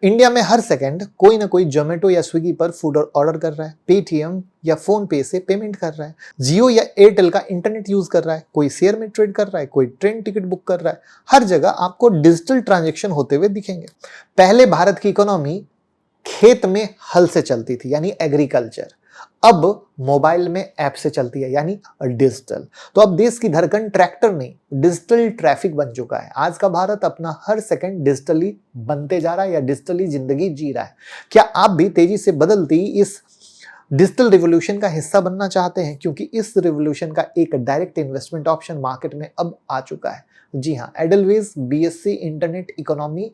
India में हर second कोई ना कोई जोमेटो या स्विगी पर फूड ऑर्डर कर रहा है, पेटीएम या फोन पे से पेमेंट कर रहा है, जियो या एयरटेल का इंटरनेट यूज कर रहा है, कोई शेयर में ट्रेड कर रहा है, कोई ट्रेन टिकट बुक कर रहा है। हर जगह आपको डिजिटल ट्रांजैक्शन होते हुए दिखेंगे। पहले भारत की इकोनॉमी खेत में हल से चलती थी, यानी एग्रीकल्चर। अब मोबाइल में ऐप से चलती है, यानी डिजिटल। तो अब देश की धड़कन ट्रैक्टर नहीं, डिजिटल ट्रैफिक बन चुका है। आज का भारत अपना हर सेकंड डिजिटली बनते जा रहा है या डिजिटली जिंदगी जी रहा है। क्या आप भी तेजी से बदलती इस डिजिटल रिवॉल्यूशन का हिस्सा बनना चाहते हैं? क्योंकि इस रिवॉल्यूशन का एक डायरेक्ट इन्वेस्टमेंट ऑप्शन मार्केट में अब आ चुका है। जी हाँ, Edelweiss BSE internet economy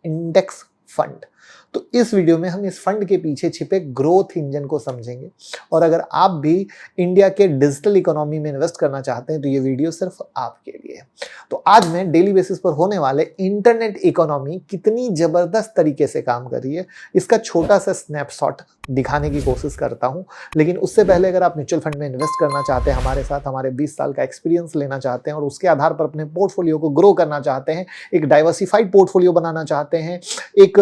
index fund. तो इस वीडियो में हम इस फंड के पीछे छिपे ग्रोथ इंजन को समझेंगे। और अगर आप भी इंडिया के डिजिटल इकोनॉमी में इन्वेस्ट करना चाहते हैं तो ये वीडियो सिर्फ आपके लिए है। तो आज मैं डेली बेसिस पर होने वाले इंटरनेट इकोनॉमी कितनी जबरदस्त तरीके से काम कर रही है, इसका छोटा सा स्नैपशॉट दिखाने की कोशिश करता हूं। लेकिन उससे पहले अगर आप म्यूचुअल फंड में इन्वेस्ट करना चाहते हैं हमारे साथ, हमारे 20 साल का एक्सपीरियंस लेना चाहते हैं और उसके आधार पर अपने पोर्टफोलियो को ग्रो करना चाहते हैं, एक डाइवर्सिफाइड पोर्टफोलियो बनाना चाहते हैं, एक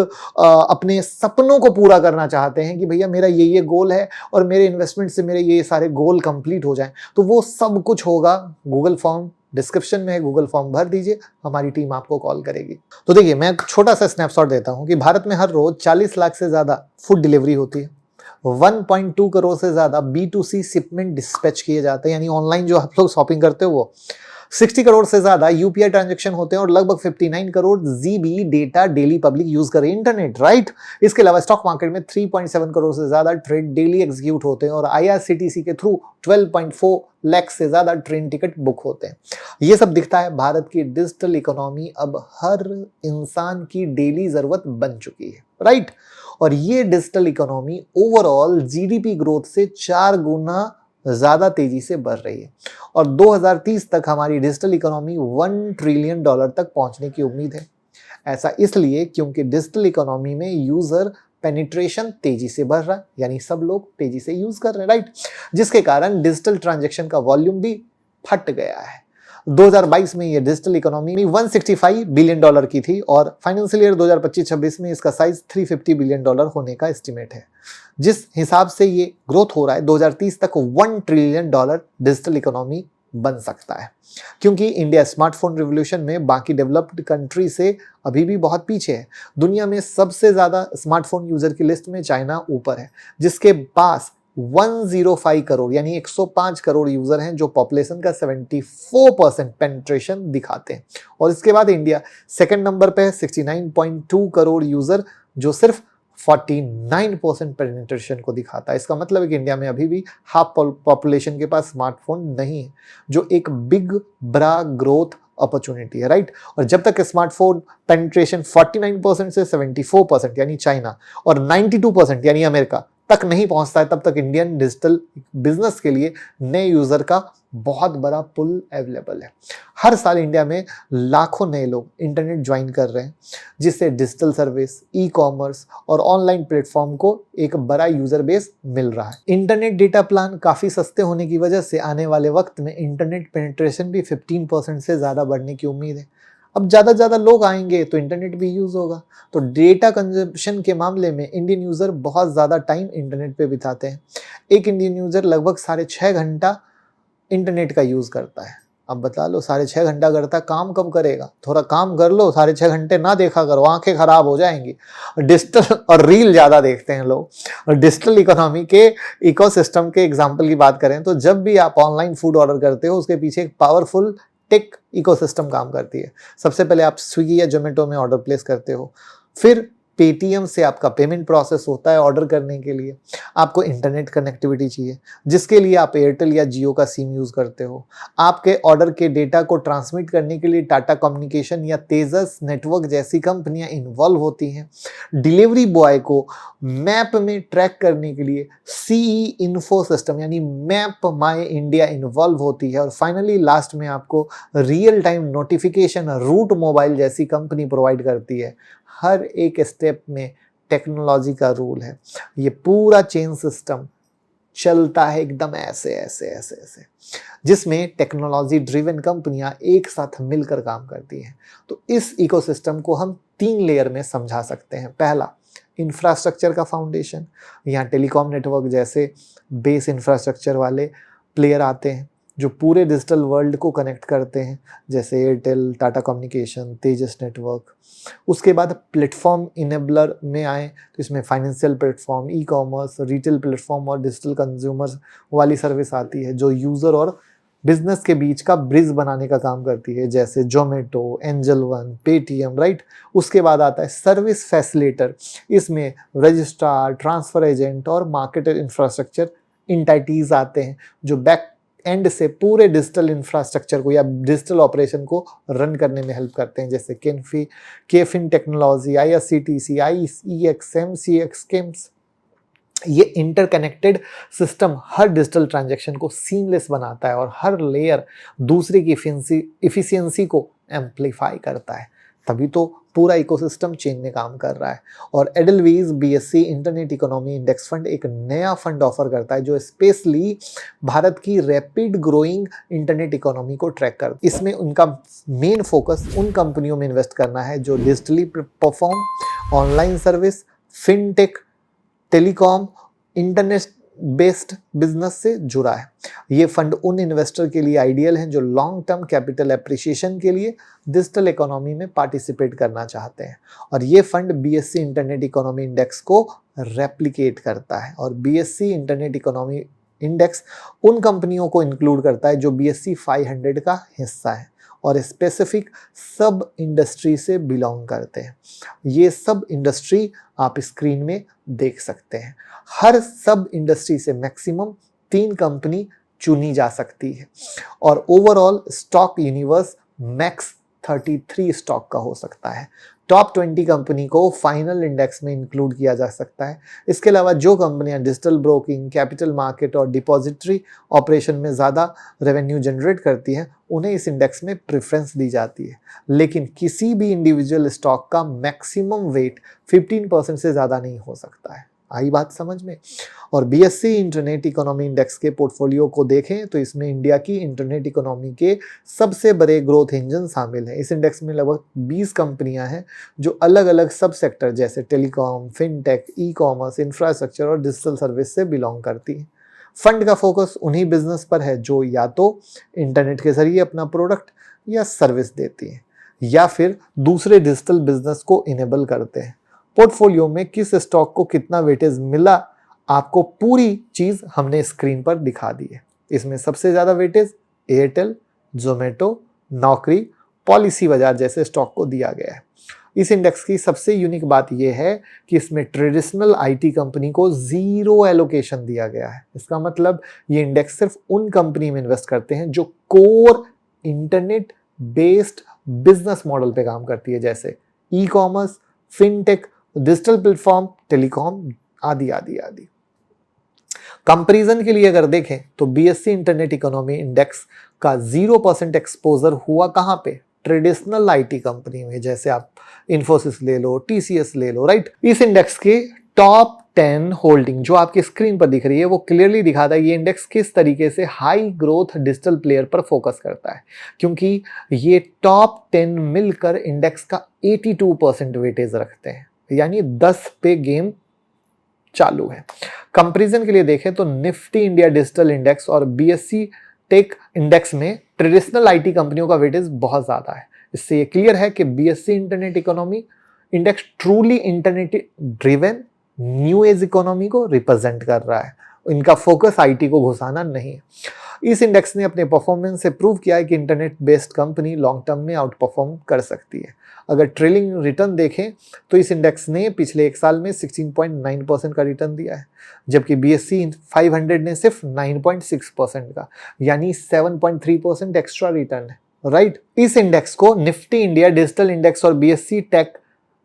अपने सपनों को पूरा करना चाहते हैं कि भैया मेरा ये गोल है और मेरे इन्वेस्टमेंट से मेरे ये सारे गोल कंप्लीट हो जाएं, तो वो सब कुछ होगा। गूगल फॉर्म डिस्क्रिप्शन में है, गूगल फॉर्म भर दीजिए, हमारी टीम आपको कॉल करेगी। तो देखिए, मैं एक छोटा सा स्नैपशॉट देता हूं कि भारत में हर रोज 40 लाख से ज्यादा फूड डिलीवरी होती है, 1.2 करोड़ से ज्यादा B2C शिपमेंट डिस्पैच किए जाते हैं, यानी ऑनलाइन जो आप लोग शॉपिंग करते हो वो 60 करोड़ से ज्यादा यूपीआई ट्रांजैक्शन होते हैं और लगभग 59 crore GB data daily public use करे इंटरनेट, राइट। इसके अलावा स्टॉक मार्केट में 3.7 करोड़ से ज्यादा ट्रेड डेली एग्जीक्यूट होते हैं और आईआरसीटीसी के थ्रू 12.4 लाख से ज्यादा ट्रेन टिकट बुक होते हैं। ये सब दिखता है भारत की डिजिटल इकोनॉमी अब हर इंसान की डेली जरूरत बन चुकी है, राइट। और ये digital economy overall GDP growth से 4 गुना ज्यादा तेजी से बढ़ रही है और 2030 तक हमारी डिजिटल इकोनॉमी $1 ट्रिलियन तक पहुंचने की उम्मीद है। ऐसा इसलिए क्योंकि डिजिटल इकोनॉमी में यूजर पेनिट्रेशन तेजी से बढ़ रहा है, यानी सब लोग तेजी से यूज कर रहे हैं, राइट, जिसके कारण डिजिटल ट्रांजैक्शन का वॉल्यूम भी फट गया है। 2022 में ये डिजिटल इकोनॉमी $165 बिलियन की थी और फाइनेंशियल ईयर 2025-26 में इसका साइज $350 बिलियन होने का एस्टिमेट है। जिस हिसाब से ये ग्रोथ हो रहा है, 2030 तक $1 ट्रिलियन डिजिटल इकोनॉमी बन सकता है। क्योंकि इंडिया स्मार्टफोन रिवॉल्यूशन में बाकी डेवलप्ड कंट्री से अभी भी बहुत पीछे है। दुनिया में सबसे ज्यादा स्मार्टफोन यूजर की लिस्ट में चाइना ऊपर है, जिसके पास 105 करोड़ यानी 105 करोड़ यूजर हैं, जो पॉपुलेशन का 74% पेनिट्रेशन दिखाते हैं। और इसके बाद इंडिया सेकंड नंबर पे है, 69.2 करोड़ यूजर, जो सिर्फ 49% पेनिट्रेशन को दिखाता है। इसका मतलब है कि इंडिया में अभी भी हाफ पॉपुलेशन के पास स्मार्टफोन नहीं है, जो एक बिग बड़ा ग्रोथ अपॉर्चुनिटी है, राइट। और जब तक स्मार्टफोन पेनिट्रेशन 49% से 74% यानी चाइना और 92% यानी अमेरिका तक नहीं पहुंचता है, तब तक इंडियन डिजिटल बिजनेस के लिए नए यूजर का बहुत बड़ा पुल अवेलेबल है। हर साल इंडिया में लाखों नए लोग इंटरनेट ज्वाइन कर रहे हैं, जिससे डिजिटल सर्विस, ई कॉमर्स और ऑनलाइन प्लेटफॉर्म को एक बड़ा यूजर बेस मिल रहा है। इंटरनेट डेटा प्लान काफी सस्ते होने की वजह से आने वाले वक्त में इंटरनेट पेनिट्रेशन भी 15% से ज्यादा बढ़ने की उम्मीद है। अब ज़्यादा लोग आएंगे तो इंटरनेट भी यूज़ होगा। तो डेटा कंजप्शन के मामले में इंडियन यूज़र बहुत ज़्यादा टाइम इंटरनेट पे बिताते हैं। एक इंडियन यूज़र लगभग 6.5 घंटा इंटरनेट का यूज़ करता है। अब बता लो, 6.5 घंटा करता, काम कब करेगा? थोड़ा काम कर लो, 6.5 घंटे ना देखा करो, आंखें खराब हो जाएंगी। डिजिटल और रील ज़्यादा देखते हैं लोग। और डिजिटल इकोनॉमी के इकोसिस्टम के एग्जाम्पल की बात करें तो जब भी आप ऑनलाइन फूड ऑर्डर करते हो, उसके पीछे एक पावरफुल टेक इकोसिस्टम काम करती है। सबसे पहले आप स्विगी या जोमेटो में ऑर्डर प्लेस करते हो, फिर पेटीएम से आपका पेमेंट प्रोसेस होता है। ऑर्डर करने के लिए आपको इंटरनेट कनेक्टिविटी चाहिए, जिसके लिए आप एयरटेल या जियो का सिम यूज करते हो। आपके ऑर्डर के डेटा को ट्रांसमिट करने के लिए टाटा कम्युनिकेशन या तेजस नेटवर्क जैसी कंपनियां इन्वॉल्व होती हैं। डिलीवरी बॉय को मैप में ट्रैक करने के लिए सीई इन्फो सिस्टम यानी मैप माई इंडिया इन्वॉल्व होती है। और फाइनली लास्ट में आपको real time notification Route Mobile जैसी कंपनी प्रोवाइड करती है। हर एक स्टेप में टेक्नोलॉजी का रूल है। ये पूरा चेन सिस्टम चलता है एकदम ऐसे ऐसे ऐसे ऐसे, जिसमें टेक्नोलॉजी ड्रिवन कंपनियां एक साथ मिलकर काम करती हैं। तो इस इकोसिस्टम को हम 3 लेयर में समझा सकते हैं। पहला, इंफ्रास्ट्रक्चर का फाउंडेशन। यहाँ टेलीकॉम नेटवर्क जैसे बेस इंफ्रास्ट्रक्चर वाले प्लेयर आते हैं जो पूरे डिजिटल वर्ल्ड को कनेक्ट करते हैं, जैसे एयरटेल, टाटा कम्युनिकेशन, तेजस नेटवर्क। उसके बाद प्लेटफॉर्म इनेबलर में आए तो इसमें financial platform, e commerce, retail platform और डिजिटल कंज्यूमर्स वाली सर्विस आती है जो यूज़र और बिजनेस के बीच का ब्रिज बनाने का काम करती है, जैसे Zomato, angel one, Paytm, right. उसके बाद आता है सर्विस फैसिलिटेटर। इसमें रजिस्ट्रार, ट्रांसफर एजेंट और मार्केटर इंफ्रास्ट्रक्चर इंटाइटीज आते हैं जो बैक एंड से पूरे डिजिटल इंफ्रास्ट्रक्चर को या डिजिटल ऑपरेशन को रन करने में हेल्प करते हैं, जैसे KFin technology, IRCTC, IEX, MCX, CAMS. ये इंटरकनेक्टेड सिस्टम हर डिजिटल ट्रांजैक्शन को सीमलेस बनाता है और हर लेयर दूसरे की इफिशियंसी को एम्पलीफाई करता है, तभी तो पूरा इकोसिस्टम चेन में काम कर रहा है। और एडलवीज BSc internet economy index fund एक नया फंड ऑफर करता है जो स्पेशली भारत की रैपिड ग्रोइंग इंटरनेट इकोनॉमी को ट्रैक करता है। इसमें उनका मेन फोकस उन कंपनियों में इन्वेस्ट करना है जो digitally perform, online service, fintech, telecom, internet based business से जुड़ा है। ये फंड उन इन्वेस्टर के लिए आइडियल हैं जो लॉन्ग टर्म कैपिटल एप्रिसिएशन के लिए डिजिटल इकोनॉमी में पार्टिसिपेट करना चाहते हैं। और ये fund BSc internet economy index को रेप्लिकेट करता है। और BSc इंटरनेट इकोनॉमी इंडेक्स उन कंपनियों को इंक्लूड करता है जो BSc 500 का हिस्सा है और स्पेसिफिक सब इंडस्ट्री से बिलोंग करते हैं। ये सब इंडस्ट्री आप स्क्रीन में देख सकते हैं। हर सब इंडस्ट्री से मैक्सिमम 3 कंपनी चुनी जा सकती है और overall stock universe max 33 stock का हो सकता है। टॉप 20 कंपनी को फाइनल इंडेक्स में इंक्लूड किया जा सकता है। इसके अलावा जो कंपनियां डिजिटल ब्रोकिंग, कैपिटल मार्केट और डिपॉजिटरी ऑपरेशन में ज़्यादा रेवेन्यू जनरेट करती हैं उन्हें इस इंडेक्स में प्रेफरेंस दी जाती है। लेकिन किसी भी इंडिविजुअल स्टॉक का मैक्सिमम वेट 15% से ज़्यादा नहीं हो सकता है। आई बात समझ में? और BSc इंटरनेट इकोनॉमी इंडेक्स के पोर्टफोलियो को देखें तो इसमें इंडिया की इंटरनेट इकोनॉमी के सबसे बड़े ग्रोथ इंजन शामिल हैं। इस इंडेक्स में लगभग 20 कंपनियां हैं जो अलग अलग सब सेक्टर जैसे telecom, fintech, e commerce, infrastructure और डिजिटल सर्विस से बिलोंग करती हैं। फंड का फोकस उन्हीं बिजनेस पर है जो या तो इंटरनेट के जरिए अपना प्रोडक्ट या सर्विस देती हैं या फिर दूसरे डिजिटल बिजनेस को इनेबल करते हैं। पोर्टफोलियो में किस स्टॉक को कितना वेटेज मिला, आपको पूरी चीज हमने स्क्रीन पर दिखा दी है। इसमें सबसे ज्यादा वेटेज एयरटेल, जोमेटो, नौकरी, पॉलिसी बाजार जैसे स्टॉक को दिया गया है। इस इंडेक्स की सबसे यूनिक बात यह है कि इसमें ट्रेडिशनल IT कंपनी को 0 एलोकेशन दिया गया है। इसका मतलब ये इंडेक्स सिर्फ उन कंपनी में इन्वेस्ट करते हैं जो core internet based business model पे काम करती है, जैसे e commerce, fintech, digital platform, telecom आदि आदि आदि। कंपैरिजन के लिए अगर देखें तो BSc इंटरनेट इकोनॉमी इंडेक्स का 0% एक्सपोजर हुआ कहां पे? ट्रेडिशनल IT कंपनी में, जैसे आप इन्फोसिस ले लो, TCS ले लो, राइट। इस इंडेक्स के टॉप 10 होल्डिंग जो आपकी स्क्रीन पर दिख रही है वो क्लियरली दिखाता है ये इंडेक्स किस तरीके से हाई ग्रोथ डिजिटल प्लेयर पर फोकस करता है, क्योंकि ये टॉप 10 मिलकर इंडेक्स का 82% वेटेज रखते हैं, यानी 10 पे गेम चालू है। कंपैरिजन के लिए देखें तो निफ्टी इंडिया डिजिटल इंडेक्स और BSc टेक इंडेक्स में ट्रेडिशनल IT कंपनियों का वेटेज बहुत ज्यादा है। इससे ये क्लियर है कि BSc internet economy index truly internet driven new age economy को रिप्रेजेंट कर रहा है। इनका फोकस IT को घुसाना नहीं है। इस इंडेक्स ने अपने परफॉर्मेंस से प्रूव किया है कि internet based company long term में आउट परफॉर्म कर सकती है। अगर ट्रेलिंग रिटर्न देखें तो इस इंडेक्स ने पिछले एक साल में 16.9% का रिटर्न दिया है, जबकि BSc 500 ने सिर्फ 9.6% का, यानी 7.3% एक्स्ट्रा रिटर्न है, राइट। इस इंडेक्स को निफ्टी इंडिया डिजिटल इंडेक्स और BSc टेक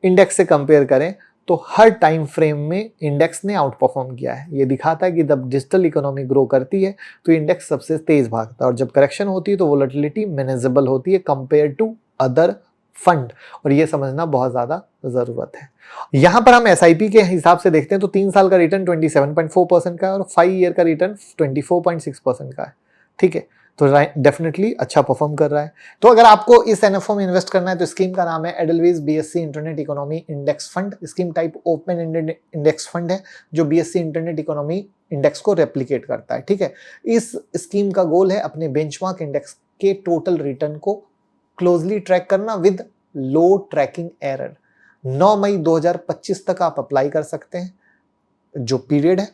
इंडेक्स से कंपेयर करें तो हर टाइम फ्रेम में इंडेक्स ने आउट परफॉर्म किया है। ये दिखाता है कि जब डिजिटल इकोनॉमी ग्रो करती है तो इंडेक्स सबसे तेज भागता है और जब करेक्शन होती है तो वोलेटिलिटी मैनेजेबल होती है कंपेयर टू अदर फंड, और ये समझना बहुत ज़्यादा ज़रूरत है। यहाँ पर हम SIP के हिसाब से देखते हैं तो 3 साल का रिटर्न 27.4% का है और 5 ईयर का रिटर्न 24.6% का है। ठीक है, तो डेफिनेटली अच्छा परफॉर्म कर रहा है। तो अगर आपको इस NFO में इन्वेस्ट करना है तो स्कीम का नाम है एडलवेज BSC internet economy index fund. Scheme type open ended index fund है जो BSC इंटरनेट इकोनॉमी इंडेक्स को रेप्लिकेट करता है। ठीक है, इस स्कीम का गोल है अपने बेंचमार्क इंडेक्स के टोटल रिटर्न को क्लोजली ट्रैक करना विद लो ट्रैकिंग एरर। 9 मई 2025 तक आप अप्लाई कर सकते हैं, जो पीरियड है,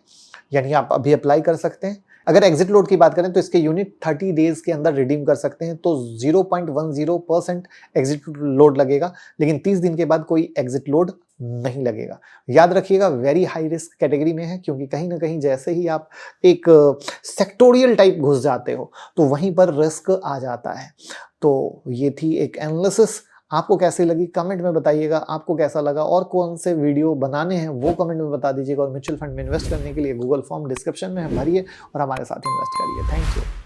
यानी आप अभी अप्लाई कर सकते हैं। अगर एग्जिट लोड की बात करें तो इसके यूनिट 30 डेज के अंदर रिडीम कर सकते हैं, तो 0.10% एग्जिट लोड लगेगा, लेकिन 30 दिन के बाद कोई एग्जिट लोड नहीं लगेगा। याद रखिएगा, वेरी हाई रिस्क कैटेगरी में है, क्योंकि कहीं ना कहीं जैसे ही आप एक सेक्टोरियल टाइप घुस जाते हो तो वहीं पर रिस्क आ जाता है। तो ये थी एक एनालिसिस। आपको कैसी लगी कमेंट में बताइएगा, आपको कैसा लगा और कौन से वीडियो बनाने हैं वो कमेंट में बता दीजिएगा। और म्यूचुअल फंड में इन्वेस्ट करने के लिए गूगल फॉर्म डिस्क्रिप्शन में भरिए और हमारे साथ इन्वेस्ट करिए। Thank you.